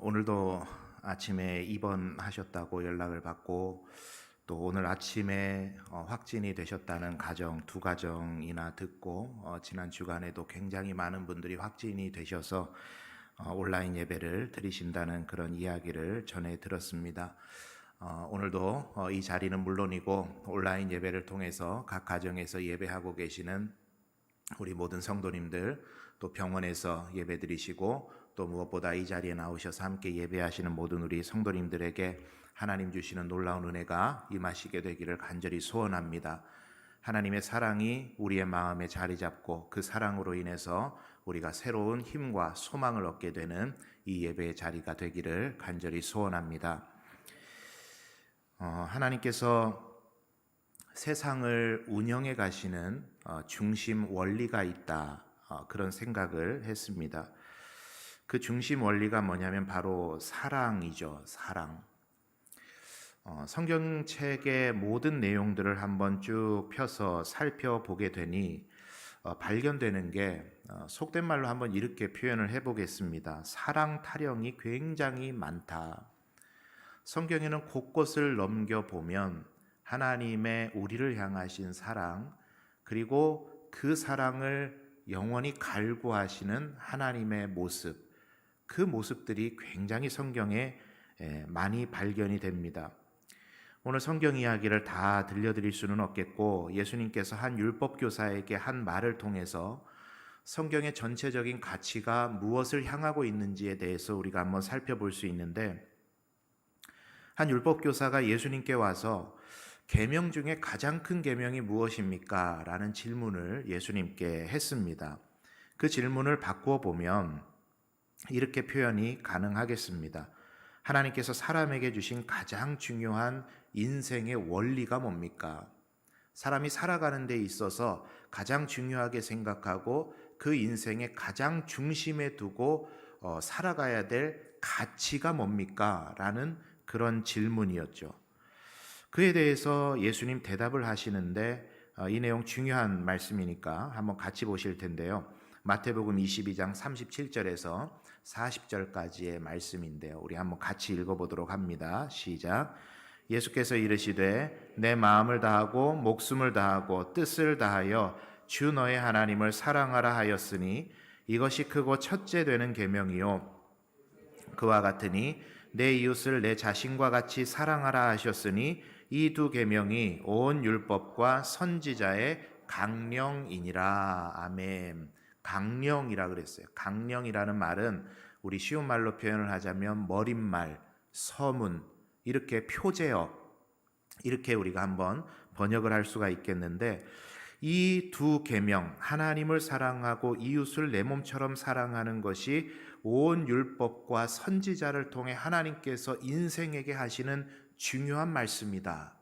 오늘도 아침에 입원하셨다고 연락을 받고 또 오늘 아침에 확진이 되셨다는 가정, 두 가정이나 듣고 지난 주간에도 굉장히 많은 분들이 확진이 되셔서 온라인 예배를 드리신다는 그런 이야기를 전해 들었습니다. 오늘도 이 자리는 물론이고 온라인 예배를 통해서 각 가정에서 예배하고 계시는 우리 모든 성도님들, 또 병원에서 예배 드리시고 또 무엇보다 이 자리에 나오셔서 함께 예배하시는 모든 우리 성도님들에게 하나님 주시는 놀라운 은혜가 임하시게 되기를 간절히 소원합니다. 하나님의 사랑이 우리의 마음에 자리 잡고 그 사랑으로 인해서 우리가 새로운 힘과 소망을 얻게 되는 이 예배의 자리가 되기를 간절히 소원합니다. 하나님께서 세상을 운영해 가시는 중심 원리가 있다, 그런 생각을 했습니다. 그 중심 원리가 뭐냐면 바로 사랑이죠. 사랑. 성경책의 모든 내용들을 한번 쭉 펴서 살펴보게 되니 발견되는 게 속된 말로 한번 이렇게 표현을 해보겠습니다. 사랑 타령이 굉장히 많다. 성경에는 곳곳을 넘겨보면 하나님의 우리를 향하신 사랑, 그리고 그 사랑을 영원히 갈구하시는 하나님의 모습, 그 모습들이 굉장히 성경에 많이 발견이 됩니다. 오늘 성경 이야기를 다 들려드릴 수는 없겠고, 예수님께서 한 율법교사에게 한 말을 통해서 성경의 전체적인 가치가 무엇을 향하고 있는지에 대해서 우리가 한번 살펴볼 수 있는데, 한 율법교사가 예수님께 와서 계명 중에 가장 큰 계명이 무엇입니까? 라는 질문을 예수님께 했습니다. 그 질문을 바꾸어 보면 이렇게 표현이 가능하겠습니다. 하나님께서 사람에게 주신 가장 중요한 인생의 원리가 뭡니까? 사람이 살아가는 데 있어서 가장 중요하게 생각하고 그 인생의 가장 중심에 두고 살아가야 될 가치가 뭡니까? 라는 그런 질문이었죠. 그에 대해서 예수님 대답을 하시는데 이 내용 중요한 말씀이니까 한번 같이 보실 텐데요. 마태복음 22장 37절에서 40절까지의 말씀인데요. 우리 한번 같이 읽어보도록 합니다. 시작. 예수께서 이르시되 내 마음을 다하고 목숨을 다하고 뜻을 다하여 주 너의 하나님을 사랑하라 하였으니 이것이 크고 첫째 되는 계명이요 그와 같으니 내 이웃을 내 자신과 같이 사랑하라 하셨으니 이 두 계명이 온 율법과 선지자의 강령이니라. 아멘. 강령이라 그랬어요. 강령이라는 말은 우리 쉬운 말로 표현을 하자면 머릿말, 서문, 이렇게 표제어, 이렇게 우리가 한번 번역을 할 수가 있겠는데, 이 두 계명, 하나님을 사랑하고 이웃을 내 몸처럼 사랑하는 것이 온 율법과 선지자를 통해 하나님께서 인생에게 하시는 중요한 말씀이다.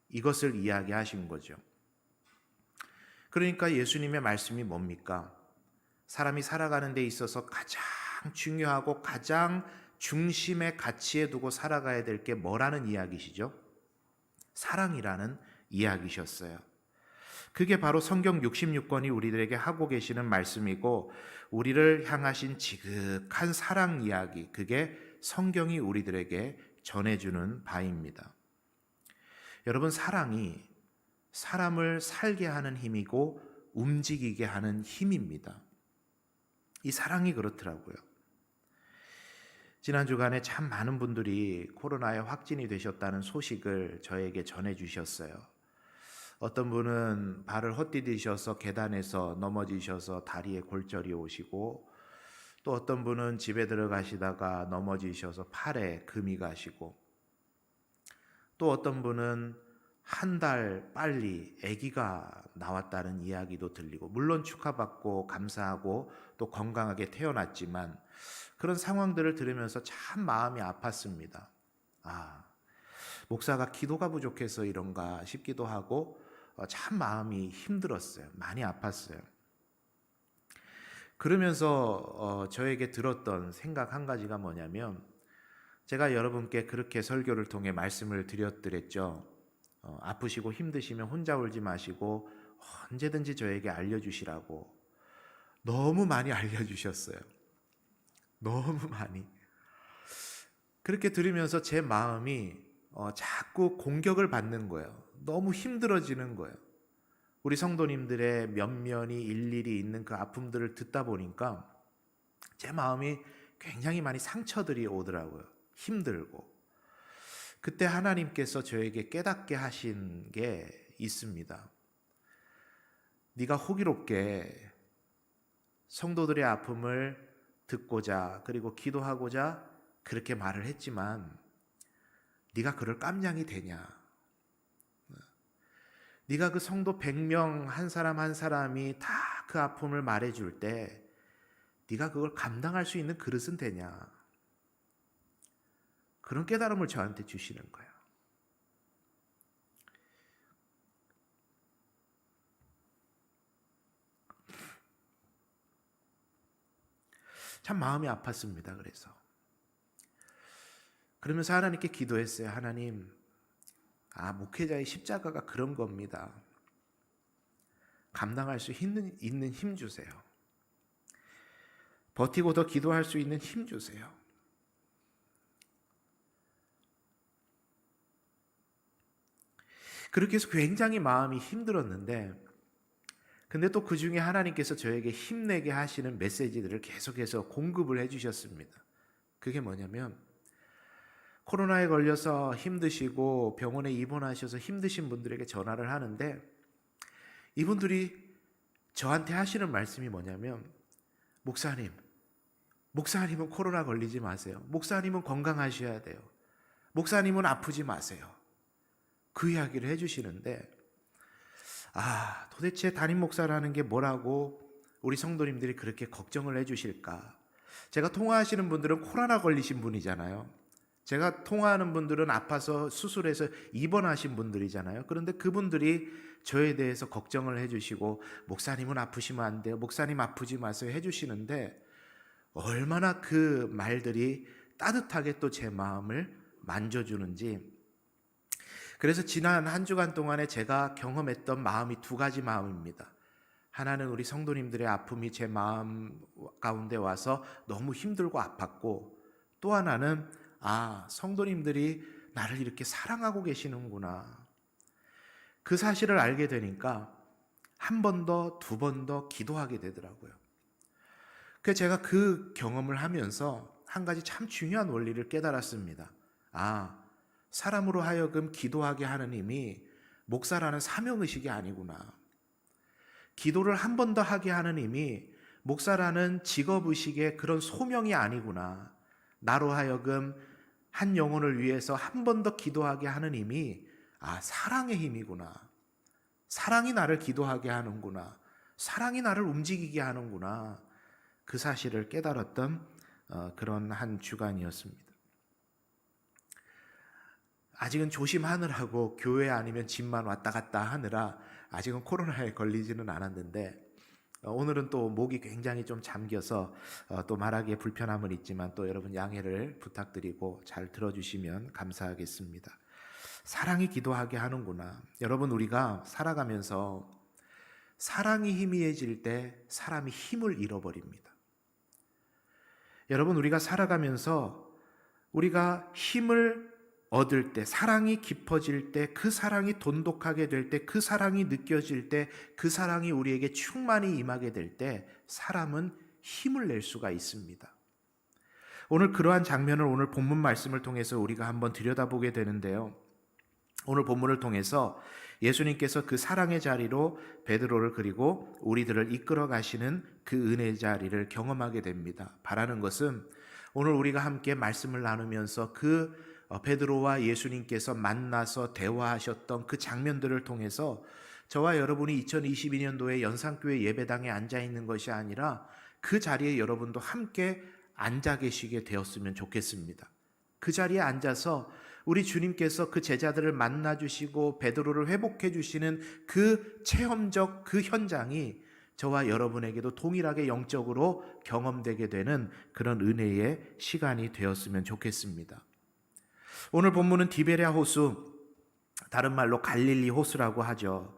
이것을 이야기하신 거죠. 그러니까 예수님의 말씀이 뭡니까? 사람이 살아가는 데 있어서 가장 중요하고 가장 중심의 가치에 두고 살아가야 될 게 뭐라는 이야기시죠? 사랑이라는 이야기셨어요. 그게 바로 성경 66권이 우리들에게 하고 계시는 말씀이고, 우리를 향하신 지극한 사랑 이야기, 그게 성경이 우리들에게 전해주는 바입니다. 여러분, 사랑이 사람을 살게 하는 힘이고 움직이게 하는 힘입니다. 이 사랑이 그렇더라고요. 지난 주간에 참 많은 분들이 코로나에 확진이 되셨다는 소식을 저에게 전해주셨어요. 어떤 분은 발을 헛디디셔서 계단에서 넘어지셔서 다리에 골절이 오시고, 또 어떤 분은 집에 들어가시다가 넘어지셔서 팔에 금이 가시고, 또 어떤 분은 한 달 빨리 아기가 나왔다는 이야기도 들리고, 물론 축하받고 감사하고 또 건강하게 태어났지만 그런 상황들을 들으면서 참 마음이 아팠습니다. 목사가 기도가 부족해서 이런가 싶기도 하고 참 마음이 힘들었어요. 많이 아팠어요. 그러면서 저에게 들었던 생각 한 가지가 뭐냐면, 제가 여러분께 그렇게 설교를 통해 말씀을 드렸죠. 아프시고 힘드시면 혼자 울지 마시고 언제든지 저에게 알려주시라고. 너무 많이 알려주셨어요. 너무 많이. 그렇게 들으면서 제 마음이 자꾸 공격을 받는 거예요. 너무 힘들어지는 거예요. 우리 성도님들의 면면이 일일이 있는 그 아픔들을 듣다 보니까 제 마음이 굉장히 많이 상처들이 오더라고요. 힘들고. 그때 하나님께서 저에게 깨닫게 하신 게 있습니다. 네가 호기롭게 성도들의 아픔을 듣고자 그리고 기도하고자 그렇게 말을 했지만 네가 그럴 깜냥이 되냐? 네가 그 성도 100명 한 사람 한 사람이 다 그 아픔을 말해줄 때 네가 그걸 감당할 수 있는 그릇은 되냐? 그런 깨달음을 저한테 주시는 거예요. 참 마음이 아팠습니다. 그러면서 하나님께 기도했어요. 하나님, 목회자의 십자가가 그런 겁니다. 감당할 수 있는 힘 주세요. 버티고 더 기도할 수 있는 힘 주세요. 그렇게 해서 굉장히 마음이 힘들었는데, 근데 또 그 중에 하나님께서 저에게 힘내게 하시는 메시지들을 계속해서 공급을 해주셨습니다. 그게 뭐냐면, 코로나에 걸려서 힘드시고 병원에 입원하셔서 힘드신 분들에게 전화를 하는데, 이분들이 저한테 하시는 말씀이 뭐냐면, 목사님은 코로나 걸리지 마세요. 목사님은 건강하셔야 돼요. 목사님은 아프지 마세요. 그 이야기를 해주시는데, 도대체 담임 목사라는 게 뭐라고 우리 성도님들이 그렇게 걱정을 해주실까? 제가 통화하시는 분들은 코로나 걸리신 분이잖아요. 제가 통화하는 분들은 아파서 수술해서 입원하신 분들이잖아요. 그런데 그분들이 저에 대해서 걱정을 해주시고, 목사님은 아프시면 안 돼요. 목사님 아프지 마세요 해주시는데, 얼마나 그 말들이 따뜻하게 또 제 마음을 만져주는지. 그래서 지난 한 주간 동안에 제가 경험했던 마음이 두 가지 마음입니다. 하나는 우리 성도님들의 아픔이 제 마음 가운데 와서 너무 힘들고 아팠고, 또 하나는 성도님들이 나를 이렇게 사랑하고 계시는구나. 그 사실을 알게 되니까 한 번 더, 두 번 더 기도하게 되더라고요. 그래서 제가 그 경험을 하면서 한 가지 참 중요한 원리를 깨달았습니다. 사람으로 하여금 기도하게 하는 힘이 목사라는 사명의식이 아니구나. 기도를 한 번 더 하게 하는 힘이 목사라는 직업의식의 그런 소명이 아니구나. 나로 하여금 한 영혼을 위해서 한 번 더 기도하게 하는 힘이 사랑의 힘이구나. 사랑이 나를 기도하게 하는구나. 사랑이 나를 움직이게 하는구나. 그 사실을 깨달았던 그런 한 주간이었습니다. 아직은 조심하느라고 교회 아니면 집만 왔다 갔다 하느라 아직은 코로나에 걸리지는 않았는데, 오늘은 또 목이 굉장히 좀 잠겨서 또 말하기에 불편함은 있지만 또 여러분 양해를 부탁드리고 잘 들어주시면 감사하겠습니다. 사랑이 기도하게 하는구나. 여러분, 우리가 살아가면서 사랑이 희미해질 때 사람이 힘을 잃어버립니다. 여러분, 우리가 살아가면서 우리가 힘을 얻을 때, 사랑이 깊어질 때, 그 사랑이 돈독하게 될 때, 그 사랑이 느껴질 때, 그 사랑이 우리에게 충만히 임하게 될 때 사람은 힘을 낼 수가 있습니다. 오늘 그러한 장면을 오늘 본문 말씀을 통해서 우리가 한번 들여다보게 되는데요. 오늘 본문을 통해서 예수님께서 그 사랑의 자리로 베드로를 그리고 우리들을 이끌어 가시는 그 은혜의 자리를 경험하게 됩니다. 바라는 것은 오늘 우리가 함께 말씀을 나누면서 그 베드로와 예수님께서 만나서 대화하셨던 그 장면들을 통해서 저와 여러분이 2022년도에 연산교회 예배당에 앉아 있는 것이 아니라 그 자리에 여러분도 함께 앉아 계시게 되었으면 좋겠습니다. 그 자리에 앉아서 우리 주님께서 그 제자들을 만나주시고 베드로를 회복해 주시는 그 체험적 그 현장이 저와 여러분에게도 동일하게 영적으로 경험되게 되는 그런 은혜의 시간이 되었으면 좋겠습니다. 오늘 본문은 디베랴 호수, 다른 말로 갈릴리 호수라고 하죠.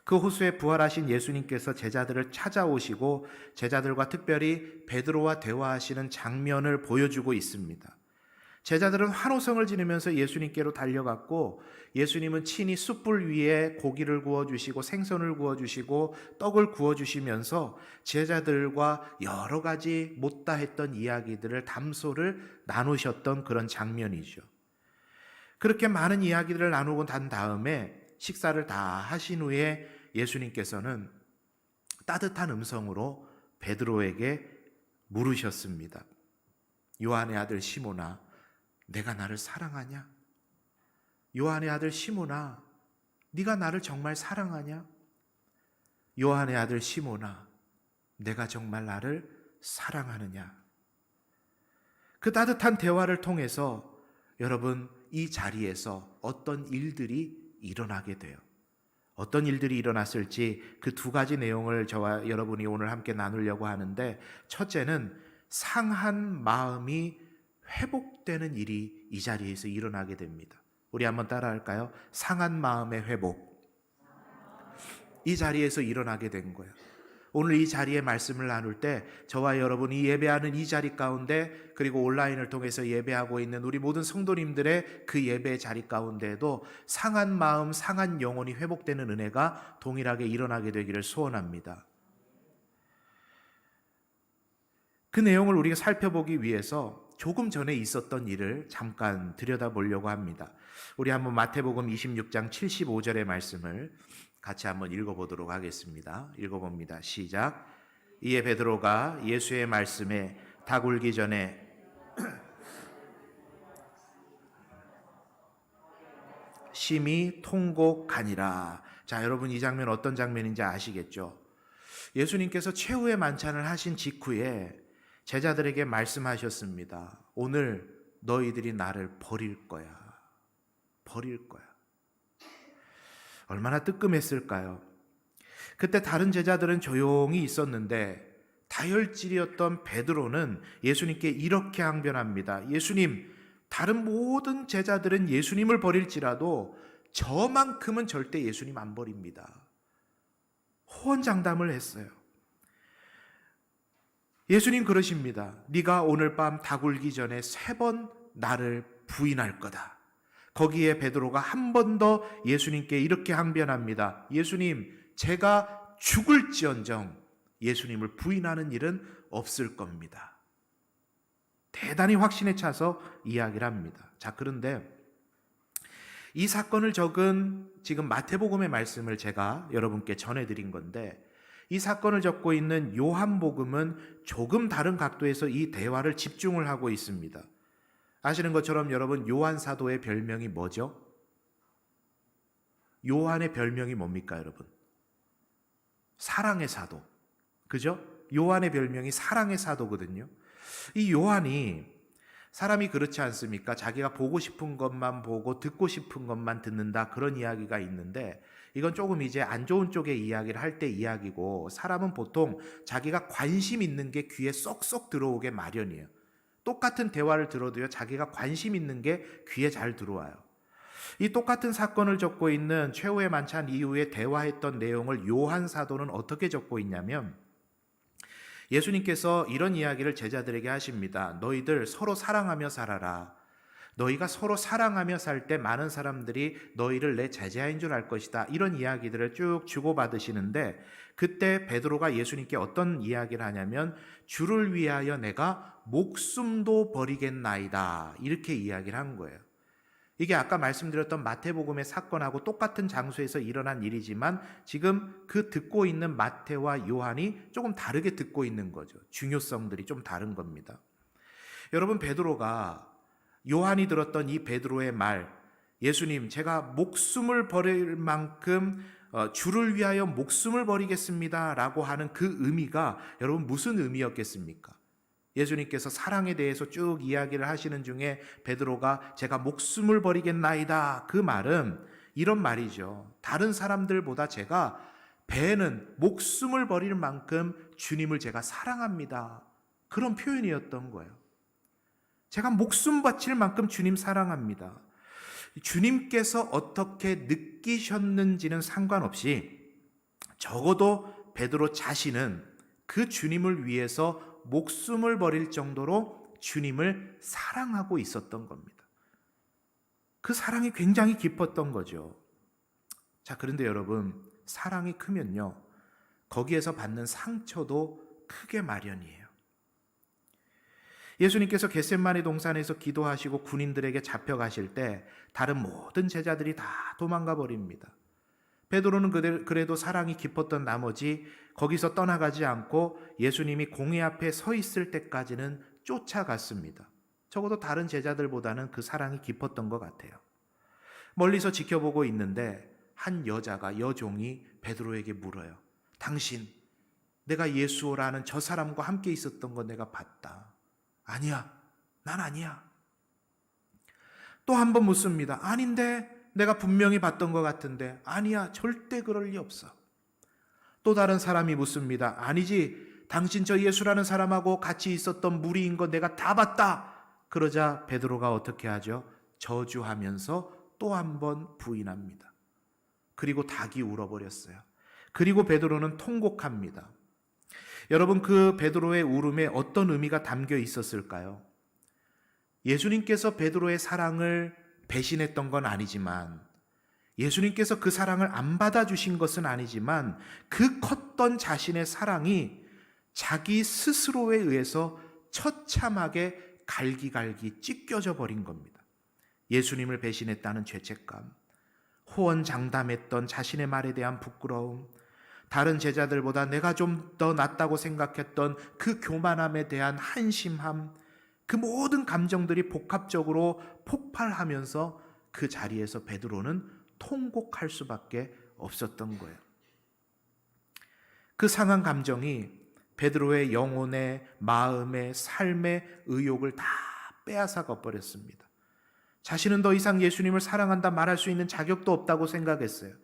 그 호수에 부활하신 예수님께서 제자들을 찾아오시고 제자들과 특별히 베드로와 대화하시는 장면을 보여주고 있습니다. 제자들은 환호성을 지르면서 예수님께로 달려갔고, 예수님은 친히 숯불 위에 고기를 구워주시고 생선을 구워주시고 떡을 구워주시면서 제자들과 여러 가지 못다 했던 이야기들을, 담소를 나누셨던 그런 장면이죠. 그렇게 많은 이야기들을 나누고 난 다음에 식사를 다 하신 후에 예수님께서는 따뜻한 음성으로 베드로에게 물으셨습니다. 요한의 아들 시몬아, 내가 나를 사랑하냐? 요한의 아들 시몬아, 네가 나를 정말 사랑하냐? 요한의 아들 시몬아, 내가 정말 나를 사랑하느냐? 그 따뜻한 대화를 통해서 여러분, 이 자리에서 어떤 일들이 일어나게 돼요. 어떤 일들이 일어났을지 그 두 가지 내용을 저와 여러분이 오늘 함께 나누려고 하는데, 첫째는 상한 마음이 회복되는 일이 이 자리에서 일어나게 됩니다. 우리 한번 따라할까요? 상한 마음의 회복. 이 자리에서 일어나게 된 거예요. 오늘 이 자리에 말씀을 나눌 때 저와 여러분이 예배하는 이 자리 가운데, 그리고 온라인을 통해서 예배하고 있는 우리 모든 성도님들의 그 예배의 자리 가운데에도 상한 마음, 상한 영혼이 회복되는 은혜가 동일하게 일어나게 되기를 소원합니다. 그 내용을 우리가 살펴보기 위해서 조금 전에 있었던 일을 잠깐 들여다보려고 합니다. 우리 한번 마태복음 26장 75절의 말씀을 같이 한번 읽어보도록 하겠습니다. 읽어봅니다. 시작. 이에 베드로가 예수의 말씀에 다 굴기 전에 심히 통곡하니라. 자, 여러분, 이 장면 어떤 장면인지 아시겠죠? 예수님께서 최후의 만찬을 하신 직후에 제자들에게 말씀하셨습니다. 오늘 너희들이 나를 버릴 거야. 버릴 거야. 얼마나 뜨끔했을까요? 그때 다른 제자들은 조용히 있었는데 다혈질이었던 베드로는 예수님께 이렇게 항변합니다. 예수님, 다른 모든 제자들은 예수님을 버릴지라도 저만큼은 절대 예수님 안 버립니다. 호언장담을 했어요. 예수님 그러십니다. 네가 오늘 밤 다 굴기 전에 3번 나를 부인할 거다. 거기에 베드로가 한 번 더 예수님께 이렇게 항변합니다. 예수님, 제가 죽을지언정 예수님을 부인하는 일은 없을 겁니다. 대단히 확신에 차서 이야기를 합니다. 자, 그런데 이 사건을 적은 지금 마태복음의 말씀을 제가 여러분께 전해드린 건데, 이 사건을 적고 있는 요한복음은 조금 다른 각도에서 이 대화를 집중을 하고 있습니다. 아시는 것처럼 여러분, 요한 사도의 별명이 뭐죠? 요한의 별명이 뭡니까, 여러분? 사랑의 사도. 그죠? 요한의 별명이 사랑의 사도거든요. 이 요한이, 사람이 그렇지 않습니까? 자기가 보고 싶은 것만 보고 듣고 싶은 것만 듣는다, 그런 이야기가 있는데, 이건 조금 이제 안 좋은 쪽의 이야기를 할 때 이야기고, 사람은 보통 자기가 관심 있는 게 귀에 쏙쏙 들어오게 마련이에요. 똑같은 대화를 들어도요, 자기가 관심 있는 게 귀에 잘 들어와요. 이 똑같은 사건을 적고 있는 최후의 만찬 이후에 대화했던 내용을 요한 사도는 어떻게 적고 있냐면, 예수님께서 이런 이야기를 제자들에게 하십니다. 너희들 서로 사랑하며 살아라. 너희가 서로 사랑하며 살 때 많은 사람들이 너희를 내 제자인 줄 알 것이다. 이런 이야기들을 쭉 주고받으시는데, 그때 베드로가 예수님께 어떤 이야기를 하냐면, 주를 위하여 내가 목숨도 버리겠나이다, 이렇게 이야기를 한 거예요. 이게 아까 말씀드렸던 마태복음의 사건하고 똑같은 장소에서 일어난 일이지만 지금 그 듣고 있는 마태와 요한이 조금 다르게 듣고 있는 거죠. 중요성들이 좀 다른 겁니다. 여러분, 베드로가, 요한이 들었던 이 베드로의 말, 예수님, 제가 목숨을 버릴 만큼 주를 위하여 목숨을 버리겠습니다 라고 하는 그 의미가 여러분 무슨 의미였겠습니까? 예수님께서 사랑에 대해서 쭉 이야기를 하시는 중에 베드로가 제가 목숨을 버리겠나이다, 그 말은 이런 말이죠. 다른 사람들보다 제가, 배는 목숨을 버릴 만큼 주님을 제가 사랑합니다, 그런 표현이었던 거예요. 제가 목숨 바칠 만큼 주님 사랑합니다. 주님께서 어떻게 느끼셨는지는 상관없이 적어도 베드로 자신은 그 주님을 위해서 목숨을 버릴 정도로 주님을 사랑하고 있었던 겁니다. 그 사랑이 굉장히 깊었던 거죠. 자, 그런데 여러분, 사랑이 크면요, 거기에서 받는 상처도 크게 마련이에요. 예수님께서 겟세마네 동산에서 기도하시고 군인들에게 잡혀가실 때 다른 모든 제자들이 다 도망가 버립니다. 베드로는 그래도 사랑이 깊었던 나머지 거기서 떠나가지 않고 예수님이 공회 앞에 서 있을 때까지는 쫓아갔습니다. 적어도 다른 제자들보다는 그 사랑이 깊었던 것 같아요. 멀리서 지켜보고 있는데 한 여종이 베드로에게 물어요. 당신, 내가 예수라는 저 사람과 함께 있었던 거 내가 봤다. 아니야, 난 아니야. 또 한 번 묻습니다. 아닌데, 내가 분명히 봤던 것 같은데. 아니야, 절대 그럴 리 없어. 또 다른 사람이 묻습니다. 아니지, 당신 저 예수라는 사람하고 같이 있었던 무리인 거 내가 다 봤다. 그러자 베드로가 어떻게 하죠? 저주하면서 또 한 번 부인합니다. 그리고 닭이 울어버렸어요. 그리고 베드로는 통곡합니다. 여러분, 그 베드로의 울음에 어떤 의미가 담겨 있었을까요? 예수님께서 베드로의 사랑을 배신했던 건 아니지만, 예수님께서 그 사랑을 안 받아주신 것은 아니지만, 그 컸던 자신의 사랑이 자기 스스로에 의해서 처참하게 갈기갈기 찢겨져 버린 겁니다. 예수님을 배신했다는 죄책감, 호언장담했던 자신의 말에 대한 부끄러움, 다른 제자들보다 내가 좀 더 낫다고 생각했던 그 교만함에 대한 한심함, 그 모든 감정들이 복합적으로 폭발하면서 그 자리에서 베드로는 통곡할 수밖에 없었던 거예요. 그 상한 감정이 베드로의 영혼의, 마음의, 삶의 의욕을 다 빼앗아가 버렸습니다. 자신은 더 이상 예수님을 사랑한다 말할 수 있는 자격도 없다고 생각했어요.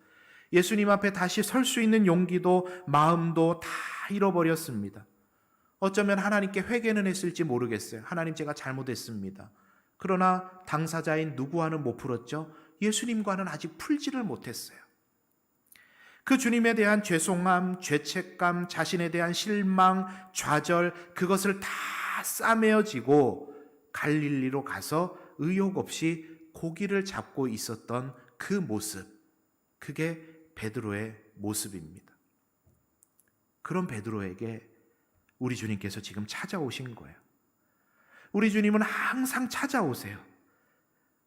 예수님 앞에 다시 설 수 있는 용기도 마음도 다 잃어버렸습니다. 어쩌면 하나님께 회개는 했을지 모르겠어요. 하나님, 제가 잘못했습니다. 그러나 당사자인 누구와는 못 풀었죠. 예수님과는 아직 풀지를 못했어요. 그 주님에 대한 죄송함, 죄책감, 자신에 대한 실망, 좌절, 그것을 다 싸매어지고 갈릴리로 가서 의욕 없이 고기를 잡고 있었던 그 모습, 그게 베드로의 모습입니다. 그런 베드로에게 우리 주님께서 지금 찾아오신 거예요. 우리 주님은 항상 찾아오세요.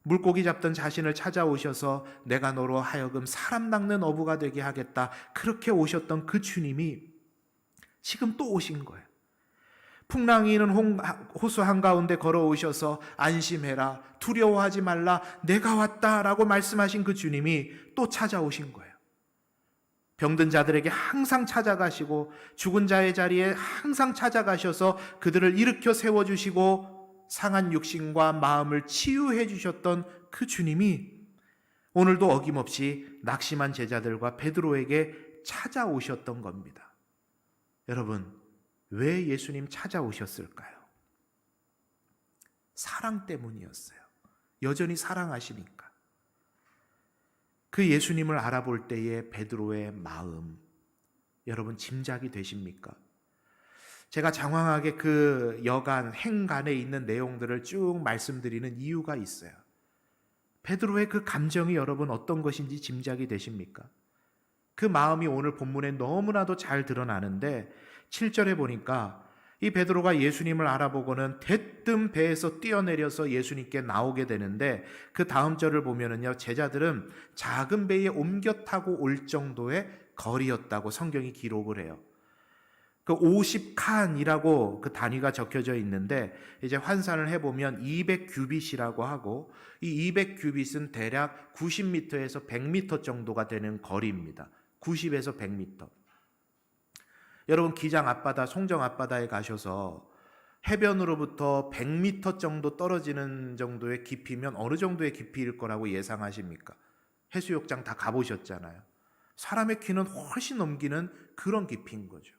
물고기 잡던 자신을 찾아오셔서 내가 너로 하여금 사람 낚는 어부가 되게 하겠다, 그렇게 오셨던 그 주님이 지금 또 오신 거예요. 풍랑이는 호수 한가운데 걸어오셔서 안심해라, 두려워하지 말라, 내가 왔다라고 말씀하신 그 주님이 또 찾아오신 거예요. 병든 자들에게 항상 찾아가시고 죽은 자의 자리에 항상 찾아가셔서 그들을 일으켜 세워주시고 상한 육신과 마음을 치유해 주셨던 그 주님이 오늘도 어김없이 낙심한 제자들과 베드로에게 찾아오셨던 겁니다. 여러분, 왜 예수님 찾아오셨을까요? 사랑 때문이었어요. 여전히 사랑하시니까. 그 예수님을 알아볼 때의 베드로의 마음, 여러분 짐작이 되십니까? 제가 장황하게 그 여간, 행간에 있는 내용들을 쭉 말씀드리는 이유가 있어요. 베드로의 그 감정이 여러분 어떤 것인지 짐작이 되십니까? 그 마음이 오늘 본문에 너무나도 잘 드러나는데 7절에 보니까 이 베드로가 예수님을 알아보고는 대뜸 배에서 뛰어내려서 예수님께 나오게 되는데 그 다음 절을 보면은요, 제자들은 작은 배에 옮겨 타고 올 정도의 거리였다고 성경이 기록을 해요. 그 50칸이라고 그 단위가 적혀져 있는데 이제 환산을 해보면 200규빗이라고 하고 이 200규빗은 대략 90m에서 100m 정도가 되는 거리입니다. 90에서 100m. 여러분, 기장 앞바다, 송정 앞바다에 가셔서 해변으로부터 100m 정도 떨어지는 정도의 깊이면 어느 정도의 깊이일 거라고 예상하십니까? 해수욕장 다 가보셨잖아요. 사람의 키는 훨씬 넘기는 그런 깊이인 거죠.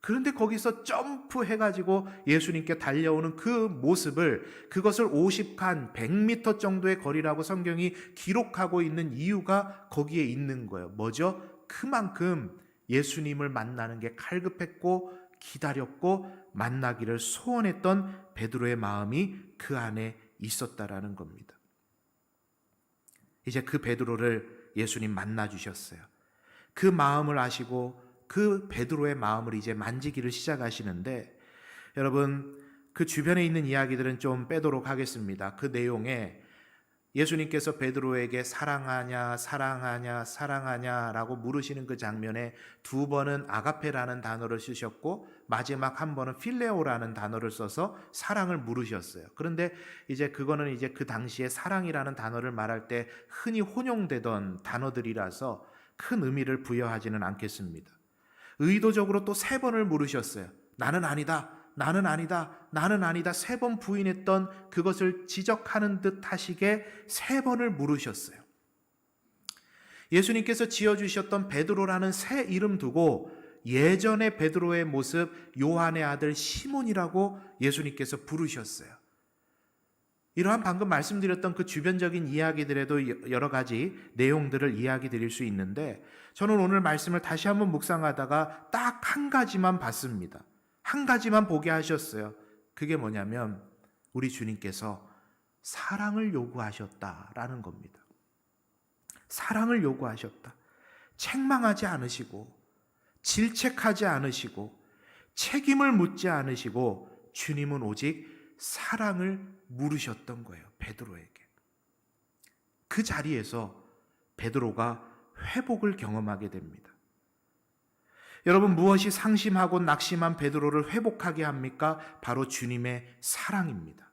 그런데 거기서 점프해가지고 예수님께 달려오는 그 모습을, 그것을 50칸, 100m 정도의 거리라고 성경이 기록하고 있는 이유가 거기에 있는 거예요. 뭐죠? 그만큼 예수님을 만나는 게 칼급했고 기다렸고 만나기를 소원했던 베드로의 마음이 그 안에 있었다라는 겁니다. 이제 그 베드로를 예수님 만나 주셨어요. 그 마음을 아시고 그 베드로의 마음을 이제 만지기를 시작하시는데, 여러분 그 주변에 있는 이야기들은 좀 빼도록 하겠습니다. 그 내용에 예수님께서 베드로에게 사랑하냐 사랑하냐 사랑하냐 라고 물으시는 그 장면에 두 번은 아가페라는 단어를 쓰셨고 마지막 한 번은 필레오라는 단어를 써서 사랑을 물으셨어요. 그런데 이제 그거는 이제 그 당시에 사랑이라는 단어를 말할 때 흔히 혼용되던 단어들이라서 큰 의미를 부여하지는 않겠습니다. 의도적으로 또 세 번을 물으셨어요. 나는 아니다, 나는 아니다, 나는 아니다. 세 번 부인했던 그것을 지적하는 듯 하시게 세 번을 물으셨어요. 예수님께서 지어주셨던 베드로라는 새 이름 두고 예전의 베드로의 모습 요한의 아들 시몬이라고 예수님께서 부르셨어요. 이러한 방금 말씀드렸던 그 주변적인 이야기들에도 여러 가지 내용들을 이야기 드릴 수 있는데, 저는 오늘 말씀을 다시 한번 묵상하다가 딱 한 가지만 봤습니다. 한 가지만 보게 하셨어요. 그게 뭐냐면 우리 주님께서 사랑을 요구하셨다라는 겁니다. 사랑을 요구하셨다. 책망하지 않으시고 질책하지 않으시고 책임을 묻지 않으시고 주님은 오직 사랑을 물으셨던 거예요. 베드로에게. 그 자리에서 베드로가 회복을 경험하게 됩니다. 여러분, 무엇이 상심하고 낙심한 베드로를 회복하게 합니까? 바로 주님의 사랑입니다.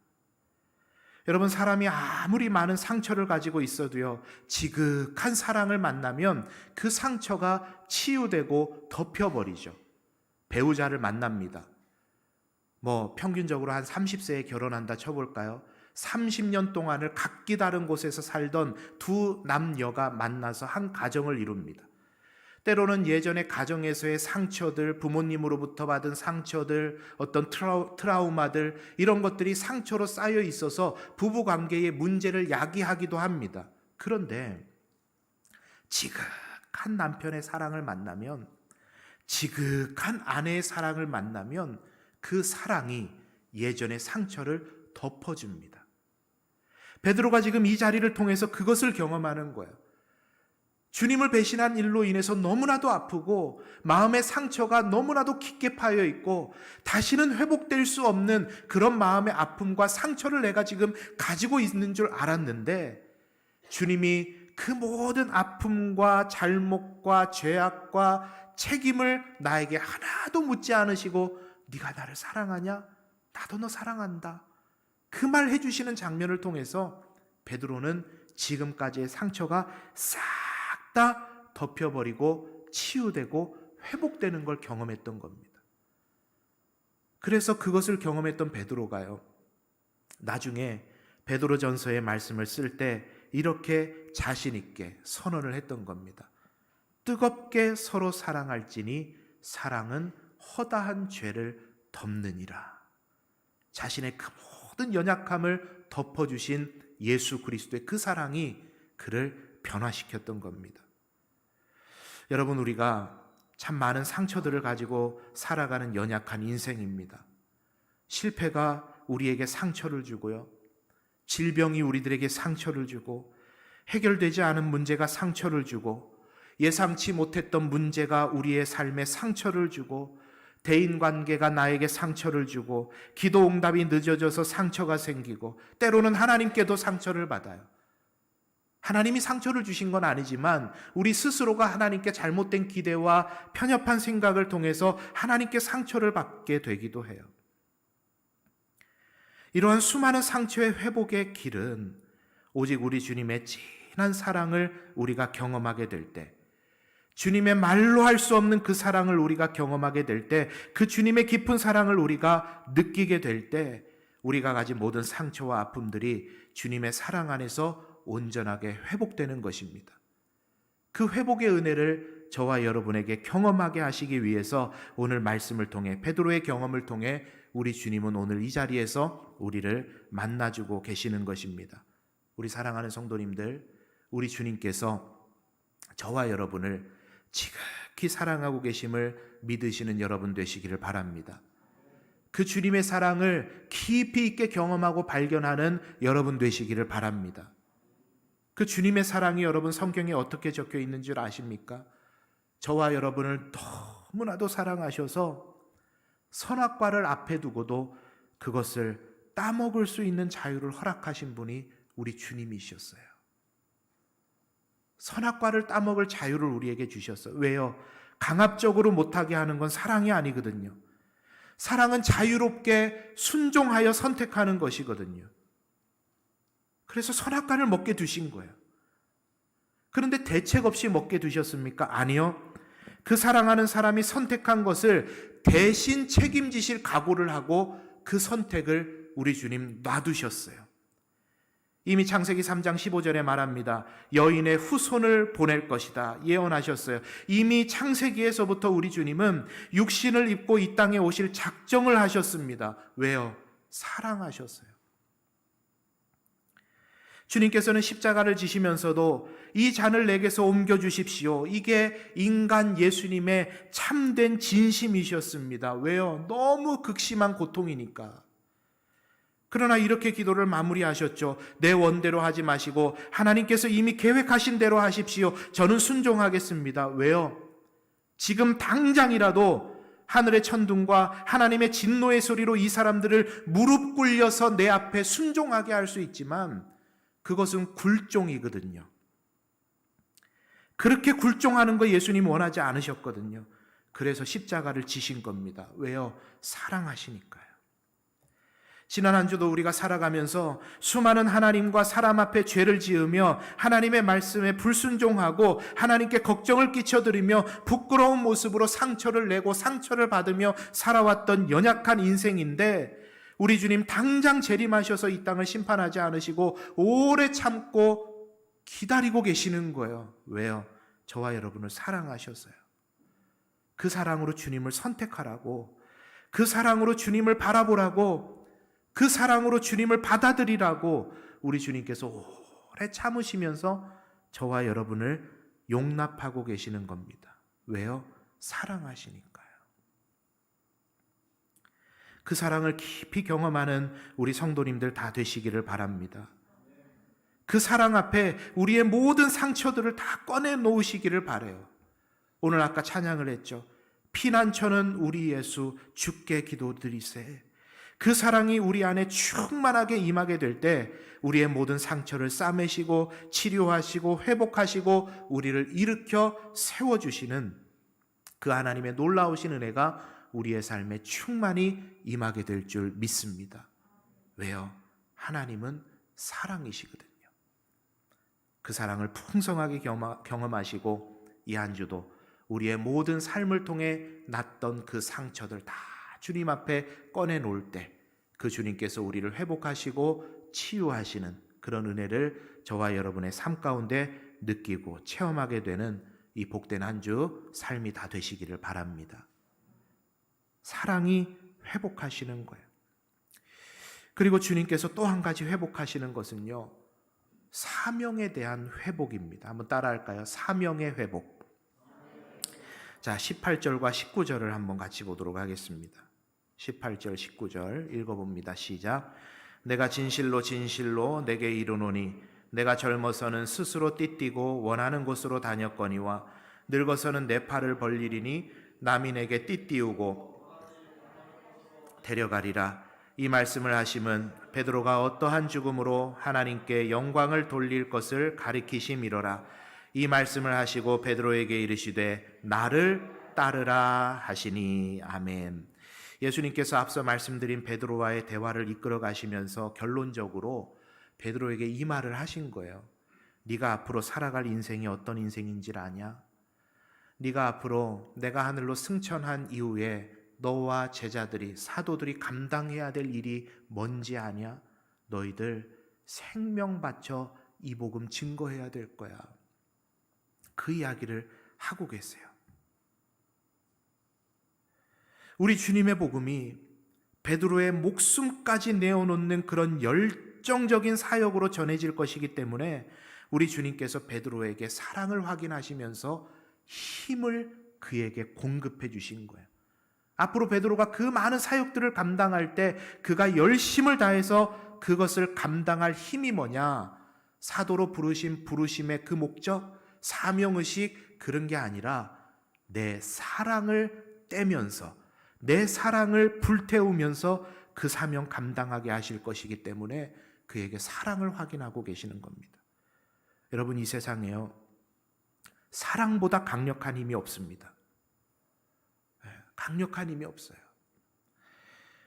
여러분, 사람이 아무리 많은 상처를 가지고 있어도요, 지극한 사랑을 만나면 그 상처가 치유되고 덮여버리죠. 배우자를 만납니다. 평균적으로 한 30세에 결혼한다 쳐볼까요? 30년 동안을 각기 다른 곳에서 살던 두 남녀가 만나서 한 가정을 이룹니다. 때로는 예전의 가정에서의 상처들, 부모님으로부터 받은 상처들, 어떤 트라우마들, 이런 것들이 상처로 쌓여 있어서 부부관계의 문제를 야기하기도 합니다. 그런데 지극한 남편의 사랑을 만나면, 지극한 아내의 사랑을 만나면 그 사랑이 예전의 상처를 덮어줍니다. 베드로가 지금 이 자리를 통해서 그것을 경험하는 거예요. 주님을 배신한 일로 인해서 너무나도 아프고 마음의 상처가 너무나도 깊게 파여 있고 다시는 회복될 수 없는 그런 마음의 아픔과 상처를 내가 지금 가지고 있는 줄 알았는데, 주님이 그 모든 아픔과 잘못과 죄악과 책임을 나에게 하나도 묻지 않으시고 네가 나를 사랑하냐? 나도 너 사랑한다. 그 말 해주시는 장면을 통해서 베드로는 지금까지의 상처가 싹 다 덮여버리고 치유되고 회복되는 걸 경험했던 겁니다. 그래서 그것을 경험했던 베드로가요, 나중에 베드로전서의 말씀을 쓸 때 이렇게 자신 있게 선언을 했던 겁니다. 뜨겁게 서로 사랑할지니 사랑은 허다한 죄를 덮느니라. 자신의 그 모든 연약함을 덮어주신 예수 그리스도의 그 사랑이 그를 변화시켰던 겁니다. 여러분, 우리가 참 많은 상처들을 가지고 살아가는 연약한 인생입니다. 실패가 우리에게 상처를 주고요, 질병이 우리들에게 상처를 주고, 해결되지 않은 문제가 상처를 주고, 예상치 못했던 문제가 우리의 삶에 상처를 주고, 대인관계가 나에게 상처를 주고, 기도 응답이 늦어져서 상처가 생기고, 때로는 하나님께도 상처를 받아요. 하나님이 상처를 주신 건 아니지만 우리 스스로가 하나님께 잘못된 기대와 편협한 생각을 통해서 하나님께 상처를 받게 되기도 해요. 이러한 수많은 상처의 회복의 길은 오직 우리 주님의 진한 사랑을 우리가 경험하게 될 때, 주님의 말로 할 수 없는 그 사랑을 우리가 경험하게 될 때, 그 주님의 깊은 사랑을 우리가 느끼게 될 때, 우리가 가진 모든 상처와 아픔들이 주님의 사랑 안에서 온전하게 회복되는 것입니다. 그 회복의 은혜를 저와 여러분에게 경험하게 하시기 위해서 오늘 말씀을 통해, 베드로의 경험을 통해 우리 주님은 오늘 이 자리에서 우리를 만나주고 계시는 것입니다. 우리 사랑하는 성도님들, 우리 주님께서 저와 여러분을 지극히 깊이 사랑하고 계심을 믿으시는 여러분 되시기를 바랍니다. 그 주님의 사랑을 깊이 있게 경험하고 발견하는 여러분 되시기를 바랍니다. 그 주님의 사랑이 여러분 성경에 어떻게 적혀 있는 줄 아십니까? 저와 여러분을 너무나도 사랑하셔서 선악과를 앞에 두고도 그것을 따먹을 수 있는 자유를 허락하신 분이 우리 주님이셨어요. 선악과를 따먹을 자유를 우리에게 주셨어요. 왜요? 강압적으로 못하게 하는 건 사랑이 아니거든요. 사랑은 자유롭게 순종하여 선택하는 것이거든요. 그래서 선악과를 먹게 두신 거예요. 그런데 대책 없이 먹게 두셨습니까? 아니요. 그 사랑하는 사람이 선택한 것을 대신 책임지실 각오를 하고 그 선택을 우리 주님 놔두셨어요. 이미 창세기 3장 15절에 말합니다. 여인의 후손을 보낼 것이다 예언하셨어요. 이미 창세기에서부터 우리 주님은 육신을 입고 이 땅에 오실 작정을 하셨습니다. 왜요? 사랑하셨어요. 주님께서는 십자가를 지시면서도 이 잔을 내게서 옮겨주십시오. 이게 인간 예수님의 참된 진심이셨습니다. 왜요? 너무 극심한 고통이니까. 그러나 이렇게 기도를 마무리하셨죠. 내 원대로 하지 마시고 하나님께서 이미 계획하신 대로 하십시오. 저는 순종하겠습니다. 왜요? 지금 당장이라도 하늘의 천둥과 하나님의 진노의 소리로 이 사람들을 무릎 꿇려서 내 앞에 순종하게 할 수 있지만 그것은 굴종이거든요. 그렇게 굴종하는 거 예수님 원하지 않으셨거든요. 그래서 십자가를 지신 겁니다. 왜요? 사랑하시니까요. 지난 한 주도 우리가 살아가면서 수많은 하나님과 사람 앞에 죄를 지으며 하나님의 말씀에 불순종하고 하나님께 걱정을 끼쳐드리며 부끄러운 모습으로 상처를 내고 상처를 받으며 살아왔던 연약한 인생인데 우리 주님 당장 재림하셔서 이 땅을 심판하지 않으시고 오래 참고 기다리고 계시는 거예요. 왜요? 저와 여러분을 사랑하셔서요. 그 사랑으로 주님을 선택하라고, 그 사랑으로 주님을 바라보라고, 그 사랑으로 주님을 받아들이라고 우리 주님께서 오래 참으시면서 저와 여러분을 용납하고 계시는 겁니다. 왜요? 사랑하시니까요. 그 사랑을 깊이 경험하는 우리 성도님들 다 되시기를 바랍니다. 그 사랑 앞에 우리의 모든 상처들을 다 꺼내 놓으시기를 바라요. 오늘 아까 찬양을 했죠. 피난처는 우리 예수 주께 기도드리세. 그 사랑이 우리 안에 충만하게 임하게 될 때 우리의 모든 상처를 싸매시고 치료하시고 회복하시고 우리를 일으켜 세워주시는 그 하나님의 놀라우신 은혜가 우리의 삶에 충만히 임하게 될 줄 믿습니다. 왜요? 하나님은 사랑이시거든요. 그 사랑을 풍성하게 경험하시고 이 한 주도 우리의 모든 삶을 통해 났던 그 상처들 다 주님 앞에 꺼내놓을 때 그 주님께서 우리를 회복하시고 치유하시는 그런 은혜를 저와 여러분의 삶 가운데 느끼고 체험하게 되는 이 복된 한 주 삶이 다 되시기를 바랍니다. 사랑이 회복하시는 거예요. 그리고 주님께서 또 한 가지 회복하시는 것은요, 사명에 대한 회복입니다. 한번 따라할까요? 사명의 회복. 자, 18절과 19절을 한번 같이 보도록 하겠습니다. 18절 19절 읽어봅니다. 시작. 내가 진실로 진실로 내게 이르노니 내가 젊어서는 스스로 띠띠고 원하는 곳으로 다녔거니와 늙어서는 내 팔을 벌리리니 남이 내게 띠띠우고 데려가리라. 이 말씀을 하심은 베드로가 어떠한 죽음으로 하나님께 영광을 돌릴 것을 가리키심이로라. 이 말씀을 하시고 베드로에게 이르시되 나를 따르라 하시니. 아멘. 예수님께서 앞서 말씀드린 베드로와의 대화를 이끌어 가시면서 결론적으로 베드로에게 이 말을 하신 거예요. 네가 앞으로 살아갈 인생이 어떤 인생인지 아냐? 네가 앞으로 내가 하늘로 승천한 이후에 너와 제자들이 사도들이 감당해야 될 일이 뭔지 아냐? 너희들 생명 바쳐 이 복음 증거해야 될 거야. 그 이야기를 하고 계세요. 우리 주님의 복음이 베드로의 목숨까지 내어놓는 그런 열정적인 사역으로 전해질 것이기 때문에 우리 주님께서 베드로에게 사랑을 확인하시면서 힘을 그에게 공급해 주신 거예요. 앞으로 베드로가 그 많은 사역들을 감당할 때 그가 열심을 다해서 그것을 감당할 힘이 뭐냐? 사도로 부르신 부르심의 그 목적, 사명의식, 그런 게 아니라 내 사랑을 떼면서, 내 사랑을 불태우면서 그 사명 감당하게 하실 것이기 때문에 그에게 사랑을 확인하고 계시는 겁니다. 여러분, 이 세상에요, 사랑보다 강력한 힘이 없습니다. 강력한 힘이 없어요.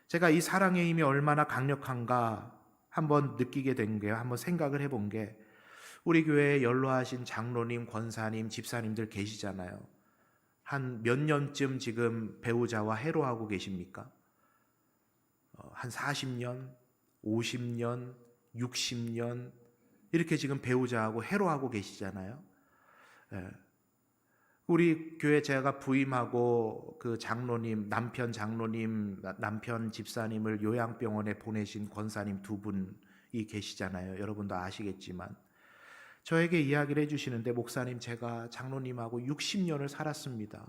제가 이 사랑의 힘이 얼마나 강력한가 한번 느끼게 된 게요, 한번 생각을 해본 게, 우리 교회에 연로하신 장로님, 권사님, 집사님들 계시잖아요. 한 몇 년쯤 지금 배우자와 해로하고 계십니까? 한 40년, 50년, 60년 이렇게 지금 배우자하고 해로하고 계시잖아요. 우리 교회 제가 부임하고 그 장로님, 남편 장로님, 남편 집사님을 요양병원에 보내신 권사님 두 분이 계시잖아요. 여러분도 아시겠지만 저에게 이야기를 해주시는데, 목사님, 제가 장로님하고 60년을 살았습니다.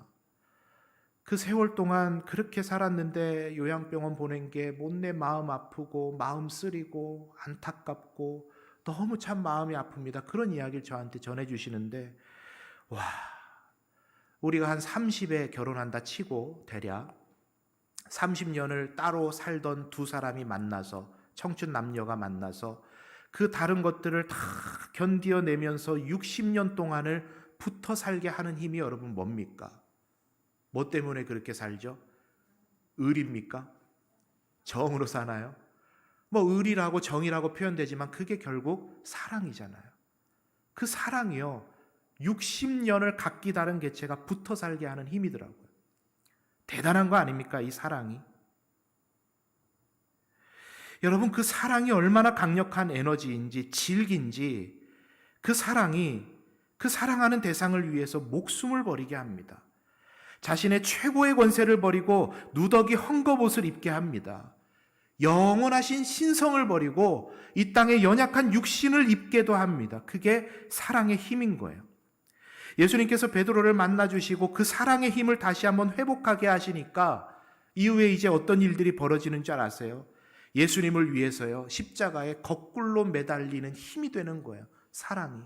그 세월 동안 그렇게 살았는데 요양병원 보낸 게 못내 마음 아프고 마음 쓰리고 안타깝고 너무 참 마음이 아픕니다. 그런 이야기를 저한테 전해주시는데, 와, 우리가 한 30에 결혼한다 치고 대략 30년을 따로 살던 두 사람이 만나서, 청춘 남녀가 만나서 그 다른 것들을 다 견디어내면서 60년 동안을 붙어 살게 하는 힘이 여러분 뭡니까? 뭐 때문에 그렇게 살죠? 의리입니까? 정으로 사나요? 뭐 의리라고 정이라고 표현되지만 그게 결국 사랑이잖아요. 그 사랑이요, 60년을 각기 다른 개체가 붙어 살게 하는 힘이더라고요. 대단한 거 아닙니까, 이 사랑이? 여러분, 그 사랑이 얼마나 강력한 에너지인지, 질기인지, 그 사랑이 그 사랑하는 대상을 위해서 목숨을 버리게 합니다. 자신의 최고의 권세를 버리고 누더기 헝겊옷을 입게 합니다. 영원하신 신성을 버리고 이 땅의 연약한 육신을 입게도 합니다. 그게 사랑의 힘인 거예요. 예수님께서 베드로를 만나주시고 그 사랑의 힘을 다시 한번 회복하게 하시니까 이후에 이제 어떤 일들이 벌어지는 줄 아세요? 예수님을 위해서요, 십자가에 거꾸로 매달리는 힘이 되는 거예요, 사랑이.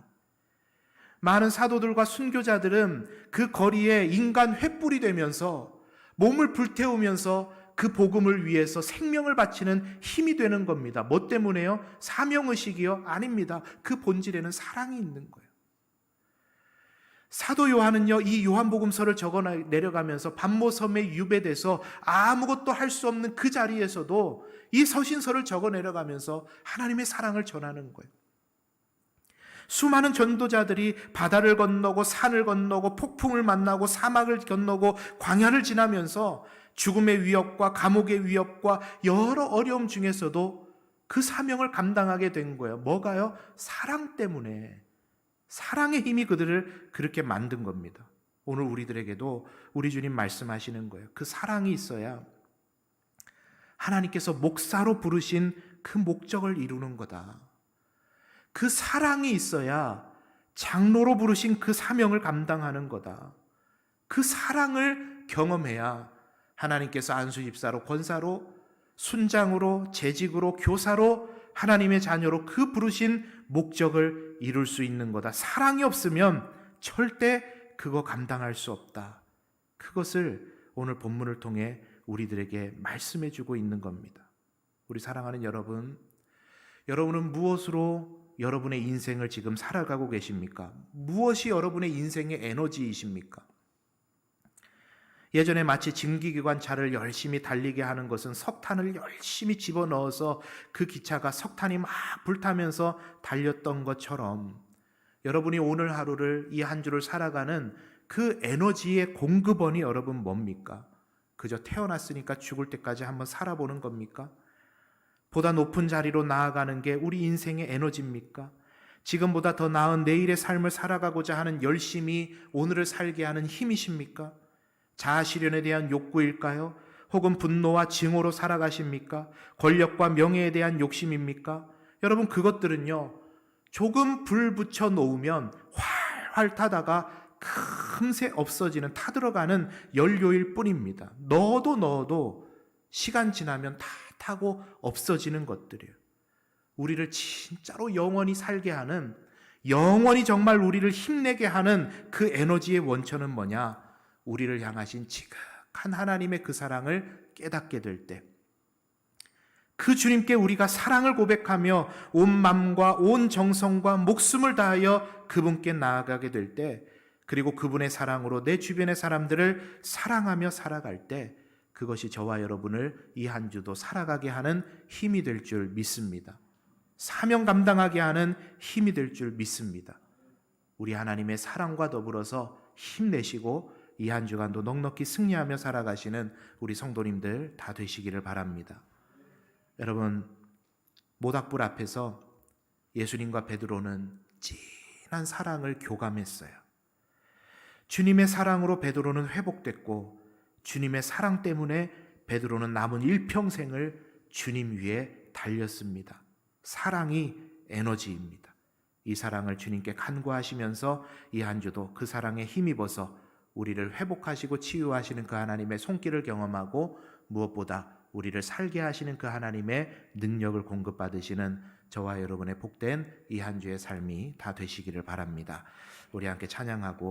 많은 사도들과 순교자들은 그 거리에 인간 횃불이 되면서 몸을 불태우면서 그 복음을 위해서 생명을 바치는 힘이 되는 겁니다. 뭐 때문에요? 사명의식이요? 아닙니다. 그 본질에는 사랑이 있는 거예요. 사도 요한은요, 이 요한복음서를 적어 내려가면서 반모섬에 유배돼서 아무것도 할 수 없는 그 자리에서도 이 서신서를 적어 내려가면서 하나님의 사랑을 전하는 거예요. 수많은 전도자들이 바다를 건너고 산을 건너고 폭풍을 만나고 사막을 건너고 광야를 지나면서 죽음의 위협과 감옥의 위협과 여러 어려움 중에서도 그 사명을 감당하게 된 거예요. 뭐가요? 사랑 때문에. 사랑의 힘이 그들을 그렇게 만든 겁니다. 오늘 우리들에게도 우리 주님 말씀하시는 거예요. 그 사랑이 있어야 하나님께서 목사로 부르신 그 목적을 이루는 거다. 그 사랑이 있어야 장로로 부르신 그 사명을 감당하는 거다. 그 사랑을 경험해야 하나님께서 안수집사로, 권사로, 순장으로, 재직으로, 교사로, 하나님의 자녀로 그 부르신 목적을 이룰 수 있는 거다. 사랑이 없으면 절대 그거 감당할 수 없다. 그것을 오늘 본문을 통해 우리들에게 말씀해 주고 있는 겁니다. 우리 사랑하는 여러분, 여러분은 무엇으로 여러분의 인생을 지금 살아가고 계십니까? 무엇이 여러분의 인생의 에너지이십니까? 예전에 마치 증기기관 차를 열심히 달리게 하는 것은 석탄을 열심히 집어넣어서 그 기차가 석탄이 막 불타면서 달렸던 것처럼 여러분이 오늘 하루를, 이 한 주를 살아가는 그 에너지의 공급원이 여러분 뭡니까? 그저 태어났으니까 죽을 때까지 한번 살아보는 겁니까? 보다 높은 자리로 나아가는 게 우리 인생의 에너지입니까? 지금보다 더 나은 내일의 삶을 살아가고자 하는 열심이 오늘을 살게 하는 힘이십니까? 자아실현에 대한 욕구일까요? 혹은 분노와 증오로 살아가십니까? 권력과 명예에 대한 욕심입니까? 여러분, 그것들은요, 조금 불 붙여 놓으면 활활 타다가 금세 없어지는 타들어가는 연료일 뿐입니다. 넣어도 시간 지나면 다 타고 없어지는 것들이에요. 우리를 진짜로 영원히 살게 하는, 영원히 정말 우리를 힘내게 하는 그 에너지의 원천은 뭐냐? 우리를 향하신 지극한 하나님의 그 사랑을 깨닫게 될 때, 그 주님께 우리가 사랑을 고백하며 온 마음과 온 정성과 목숨을 다하여 그분께 나아가게 될 때, 그리고 그분의 사랑으로 내 주변의 사람들을 사랑하며 살아갈 때, 그것이 저와 여러분을 이 한 주도 살아가게 하는 힘이 될 줄 믿습니다. 사명 감당하게 하는 힘이 될 줄 믿습니다. 우리 하나님의 사랑과 더불어서 힘내시고 이 한 주간도 넉넉히 승리하며 살아가시는 우리 성도님들 다 되시기를 바랍니다. 여러분, 모닥불 앞에서 예수님과 베드로는 진한 사랑을 교감했어요. 주님의 사랑으로 베드로는 회복됐고, 주님의 사랑 때문에 베드로는 남은 일평생을 주님 위에 달렸습니다. 사랑이 에너지입니다. 이 사랑을 주님께 간구하시면서 이 한 주도 그 사랑에 힘입어서 우리를 회복하시고 치유하시는 그 하나님의 손길을 경험하고, 무엇보다 우리를 살게 하시는 그 하나님의 능력을 공급받으시는 저와 여러분의 복된 이 한 주의 삶이 다 되시기를 바랍니다. 우리 함께 찬양하고